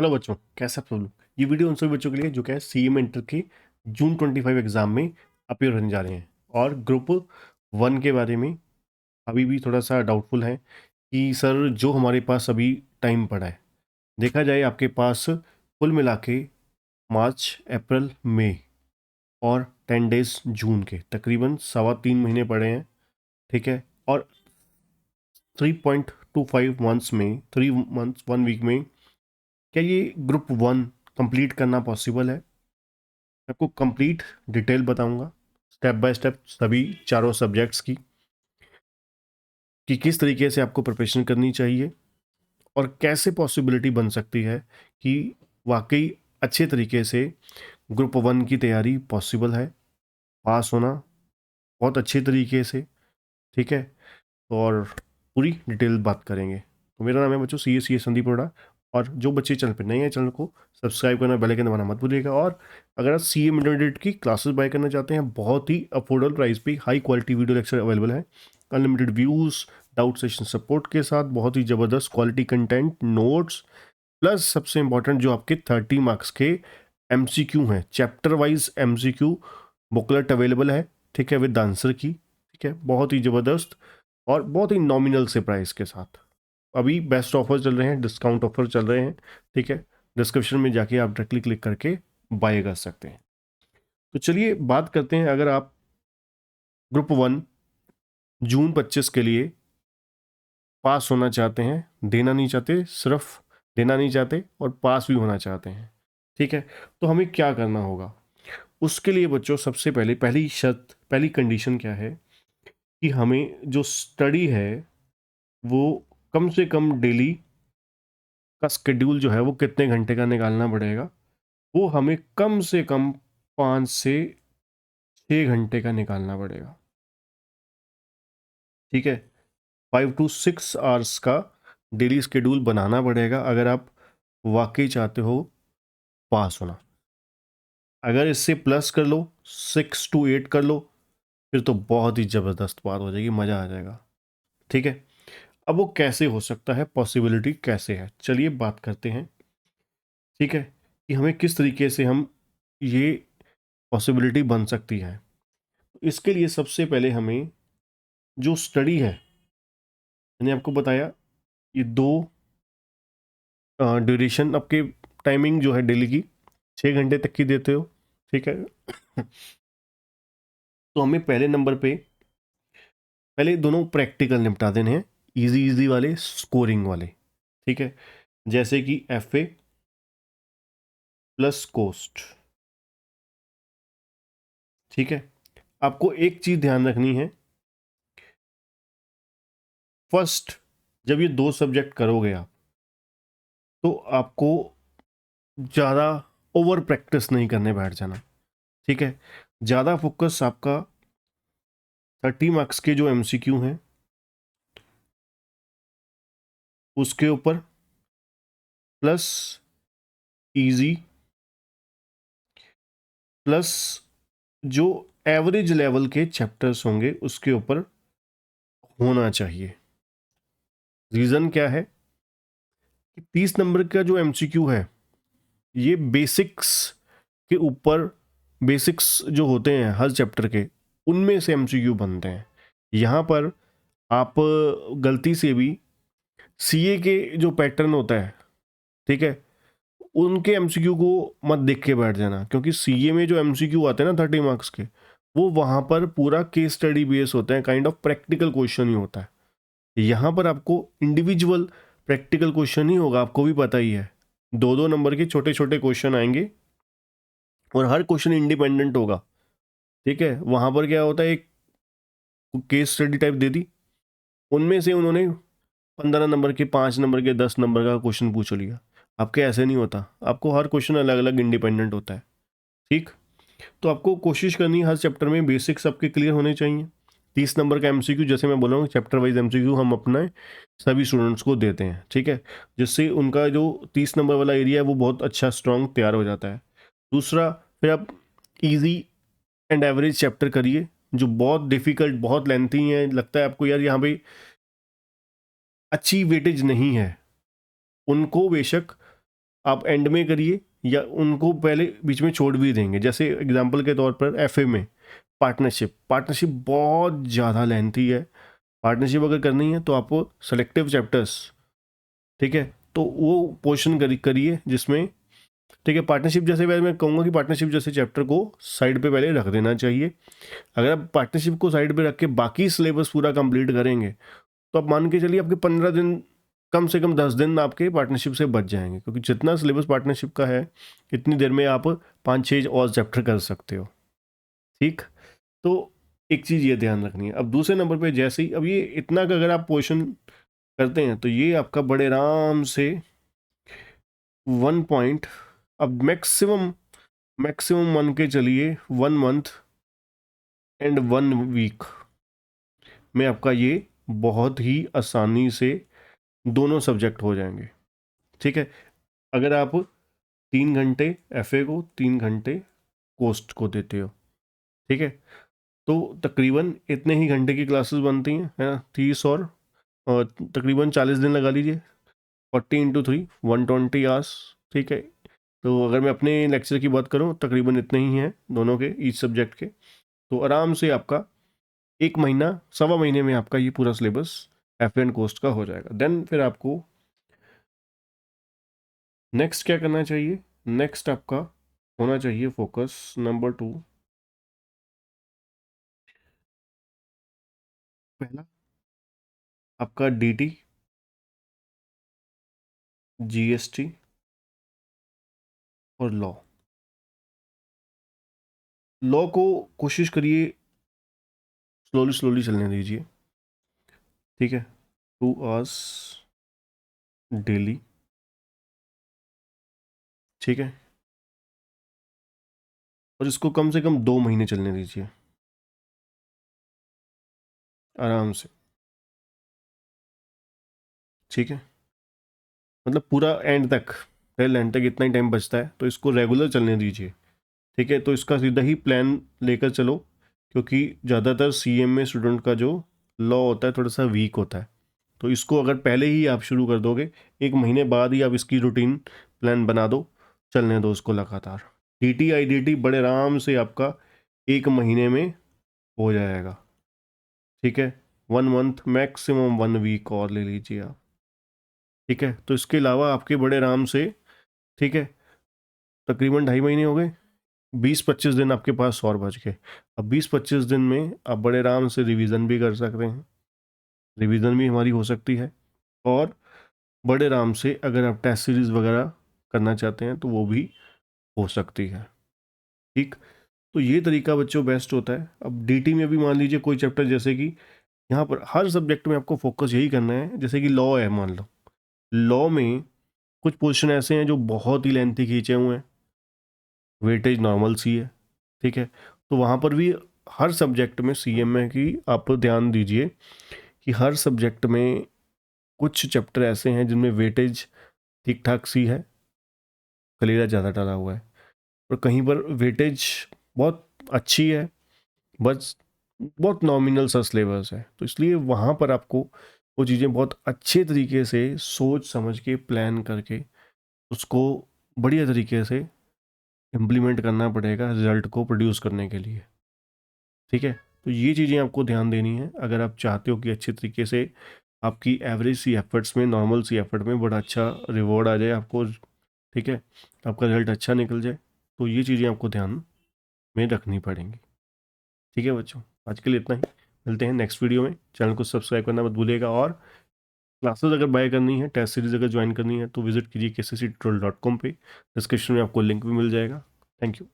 Hello बच्चों, कैसे आप सब लोग। ये वीडियो उन सभी बच्चों के लिए जो क्या है सीएम इंटर के जून 25 एग्जाम में अपेयर होने जा रहे हैं और ग्रुप 1 के बारे में अभी भी थोड़ा सा डाउटफुल है कि सर जो हमारे पास अभी टाइम पड़ा है, देखा जाए आपके पास कुल मिला के मार्च अप्रैल मई और 10 डेज जून के तकरीबन 3.25 महीने पड़े हैं। ठीक है, और 3.25 मंथ्स में 3 मंथ्स 1 वीक में क्या ये ग्रुप 1 कंप्लीट करना पॉसिबल है। आपको कंप्लीट डिटेल बताऊंगा स्टेप बाय स्टेप सभी चारों सब्जेक्ट्स की कि किस तरीके से आपको प्रिपरेशन करनी चाहिए और कैसे पॉसिबिलिटी बन सकती है कि वाकई अच्छे तरीके से ग्रुप 1 की तैयारी पॉसिबल है, पास होना बहुत अच्छे तरीके से। ठीक है, और पूरी डिटेल बात करेंगे। तो मेरा नाम है बच्चों सी ए संदीप अरोड़ा, और जो बच्चे चैनल पर नए हैं चैनल को सब्सक्राइब करना, बेल आइकन दबाना मत भूलिएगा। और अगर आप सी एम इंटरमीडिएट की क्लासेस बाय करना चाहते हैं, बहुत ही अफोर्डेबल प्राइस पे high quality video lecture available है, unlimited views, doubt session support के साथ, बहुत ही ज़बरदस्त क्वालिटी कंटेंट, नोट्स, प्लस सबसे इंपॉर्टेंट जो आपके 30 मार्क्स के MCQ हैं, chapter wise MCQ booklet available है। ठीक है, विद आंसर की। ठीक है, बहुत ही ज़बरदस्त और बहुत ही नॉमिनल से प्राइस के साथ। अभी बेस्ट ऑफर चल रहे हैं, डिस्काउंट ऑफर चल रहे हैं। ठीक है, डिस्क्रिप्शन में जाके आप डायरेक्टली क्लिक करके बाय कर सकते हैं। तो चलिए बात करते हैं, अगर आप ग्रुप 1 जून 25 के लिए पास होना चाहते हैं, देना नहीं चाहते, सिर्फ देना नहीं चाहते और पास भी होना चाहते हैं, ठीक है, तो हमें क्या करना होगा। उसके लिए बच्चों सबसे पहले पहली शर्त, पहली कंडीशन क्या है कि हमें जो स्टडी है वो कम से कम डेली का स्केड्यूल जो है वो कितने घंटे का निकालना पड़ेगा। वो हमें कम से कम 5 से 6 घंटे का निकालना पड़ेगा। ठीक है, 5 to 6 आवर्स का डेली स्केड्यूल बनाना पड़ेगा अगर आप वाकई चाहते हो पास होना। अगर इससे प्लस कर लो, 6 to 8 कर लो, फिर तो बहुत ही ज़बरदस्त बात हो जाएगी, मज़ा आ जाएगा। ठीक है, अब वो कैसे हो सकता है, पॉसिबिलिटी कैसे है, चलिए बात करते हैं। ठीक है, कि हमें किस तरीके से हम ये पॉसिबिलिटी बन सकती है। इसके लिए सबसे पहले हमें जो स्टडी है, मैंने आपको बताया ये 2 ड्यूरेशन आपके टाइमिंग जो है डेली की 6 घंटे तक की देते हो। ठीक है, तो हमें पहले नंबर पे पहले दोनों प्रैक्टिकल निपटा देने हैं, इजी इजी वाले, स्कोरिंग वाले। ठीक है, जैसे कि FA प्लस कोस्ट। ठीक है, आपको एक चीज़ ध्यान रखनी है, फर्स्ट जब ये 2 सब्जेक्ट करोगे आप, तो आपको ज़्यादा ओवर प्रैक्टिस नहीं करने बैठ जाना। ठीक है, ज़्यादा फोकस आपका 30 मार्क्स के जो MCQ हैं उसके ऊपर, प्लस इजी, प्लस जो एवरेज लेवल के चैप्टर्स होंगे उसके ऊपर होना चाहिए। रीज़न क्या है कि 30 नंबर का जो MCQ है ये बेसिक्स के ऊपर, बेसिक्स जो होते हैं हर चैप्टर के उनमें से MCQ बनते हैं। यहाँ पर आप गलती से भी CA के जो पैटर्न होता है, ठीक है, उनके MCQ को मत देख के बैठ जाना, क्योंकि CA में जो MCQ आते हैं ना 30 मार्क्स के, वो वहाँ पर पूरा केस स्टडी बेस होते हैं, काइंड ऑफ प्रैक्टिकल क्वेश्चन ही होता है। यहाँ पर आपको इंडिविजुअल प्रैक्टिकल क्वेश्चन ही होगा, आपको भी पता ही है, 2-2 नंबर के छोटे छोटे क्वेश्चन आएंगे और हर क्वेश्चन इंडिपेंडेंट होगा। ठीक है, वहाँ पर क्या होता है, एक केस स्टडी टाइप दे दी, उनमें से उन्होंने 15 नंबर के, 5 नंबर के, 10 नंबर का क्वेश्चन पूछ लिया। आपके ऐसे नहीं होता, आपको हर क्वेश्चन अलग अलग इंडिपेंडेंट होता है। ठीक, तो आपको कोशिश करनी है हर चैप्टर में बेसिक्स आपके क्लियर होने चाहिए। 30 नंबर का MCQ, जैसे मैं बोल रहा हूँ, चैप्टर वाइज MCQ हम अपने सभी स्टूडेंट्स को देते हैं। ठीक है, जिससे उनका जो 30 नंबर वाला एरिया है वो बहुत अच्छा स्ट्रॉन्ग तैयार हो जाता है। दूसरा, फिर आप इजी एंड एवरेज चैप्टर करिए, जो बहुत डिफिकल्ट, बहुत लेंथी है, लगता है आपको यार यहाँ पे अच्छी वेटेज नहीं है, उनको बेशक आप एंड में करिए या उनको पहले बीच में छोड़ भी देंगे। जैसे एग्जांपल के तौर पर एफए में पार्टनरशिप बहुत ज़्यादा लेंथी है। पार्टनरशिप अगर करनी है तो आपको सेलेक्टिव चैप्टर्स, ठीक है, तो वो पोर्शन करिए जिसमें, ठीक है, पार्टनरशिप जैसे मैं कहूँगा कि पार्टनरशिप जैसे चैप्टर को साइड पे पहले रख देना चाहिए। अगर आप पार्टनरशिप को साइड पे रख के बाकी सिलेबस पूरा कंप्लीट करेंगे तो आप मान के चलिए आपके 15 दिन, कम से कम 10 दिन आपके पार्टनरशिप से बच जाएंगे, क्योंकि जितना सिलेबस पार्टनरशिप का है इतनी देर में आप 5-6 और चैप्टर कर सकते हो। ठीक, तो एक चीज़ ये ध्यान रखनी है। अब दूसरे नंबर पे जैसे ही अब ये इतना का अगर आप पोर्शन करते हैं तो ये आपका बड़े आराम से 1 पॉइंट, अब मैक्सिमम मान के चलिए 1 मंथ एंड 1 वीक में आपका ये बहुत ही आसानी से दोनों सब्जेक्ट हो जाएंगे। ठीक है, अगर आप 3 घंटे एफए को 3 घंटे कोस्ट को देते हो, ठीक है, तो तकरीबन इतने ही घंटे की क्लासेस बनती हैं, है ना, 30 और तकरीबन 40 दिन लगा लीजिए, 40 × 3 120 आवर्स। ठीक है, तो अगर मैं अपने लेक्चर की बात करूं तकरीबन इतने ही हैं दोनों के, ईच सब्जेक्ट के। तो आराम से आपका 1 महीना 1.25 महीने में आपका ये पूरा सिलेबस एफ एंड कोस्ट का हो जाएगा। देन फिर आपको नेक्स्ट क्या करना चाहिए? नेक्स्ट आपका होना चाहिए फोकस नंबर 2। पहला आपका डीटी, जीएसटी और लॉ को कोशिश करिए स्लोली चलने दीजिए। ठीक है, 2 आवर्स डेली, ठीक है, और इसको कम से कम 2 महीने चलने दीजिए आराम से। ठीक है, मतलब पूरा एंड तक, टिल एंड तक इतना ही टाइम बचता है, तो इसको रेगुलर चलने दीजिए। ठीक है, तो इसका सीधा ही प्लान लेकर चलो, क्योंकि ज़्यादातर सीएम में स्टूडेंट का जो लॉ होता है थोड़ा सा वीक होता है। तो इसको अगर पहले ही आप शुरू कर दोगे, 1 महीने बाद ही आप इसकी रूटीन प्लान बना दो, चलने दो उसको लगातार। डीटी आईडीटी बड़े आराम से आपका 1 महीने में हो जाएगा। ठीक है, 1 मंथ मैक्सिमम 1 वीक और ले लीजिए आप। ठीक है, तो इसके अलावा आपके बड़े आराम से, ठीक है, तकरीबन 2.5 महीने हो गए, 20-25 दिन आपके पास और बच गए। अब 20-25 दिन में आप बड़े आराम से रिवीजन भी कर सकते हैं, रिवीजन भी हमारी हो सकती है, और बड़े आराम से अगर आप टेस्ट सीरीज वगैरह करना चाहते हैं तो वो भी हो सकती है। ठीक, तो ये तरीका बच्चों बेस्ट होता है। अब डीटी में भी मान लीजिए कोई चैप्टर, जैसे कि यहाँ पर हर सब्जेक्ट में आपको फोकस यही करना है। जैसे कि लॉ है, मान लो लॉ में कुछ पोर्शन ऐसे हैं जो बहुत ही लेंथी खींचे हुए हैं, वेटेज नॉर्मल सी है। ठीक है, तो वहाँ पर भी हर सब्जेक्ट में सीएम में की आप दध्यान दीजिए कि हर सब्जेक्ट में कुछ चैप्टर ऐसे हैं जिनमें वेटेज ठीक ठाक सी है, कलीरा ज़्यादा डाला हुआ है, और कहीं पर वेटेज बहुत अच्छी है, बस बहुत नॉमिनल सा सिलेबस है। तो इसलिए वहाँ पर आपको वो चीज़ें बहुत अच्छे तरीके से सोच समझ के प्लान करके उसको बढ़िया तरीके से इम्प्लीमेंट करना पड़ेगा रिजल्ट को प्रोड्यूस करने के लिए। ठीक है, तो ये चीज़ें आपको ध्यान देनी है अगर आप चाहते हो कि अच्छे तरीके से आपकी एवरेज सी एफर्ट्स में, नॉर्मल सी एफर्ट में बड़ा अच्छा रिवॉर्ड आ जाए आपको। ठीक है, आपका रिजल्ट अच्छा निकल जाए, तो ये चीज़ें आपको ध्यान में रखनी पड़ेंगी। ठीक है बच्चों, आज के लिए इतना ही, मिलते हैं नेक्स्ट वीडियो में। चैनल को सब्सक्राइब करना मत भूलिएगा, और क्लासेस अगर बाय करनी है, टेस्ट सीरीज अगर ज्वाइन करनी है तो विजिट कीजिए kcctutorial.com पे, डिस्क्रिप्शन में आपको लिंक भी मिल जाएगा। Thank you.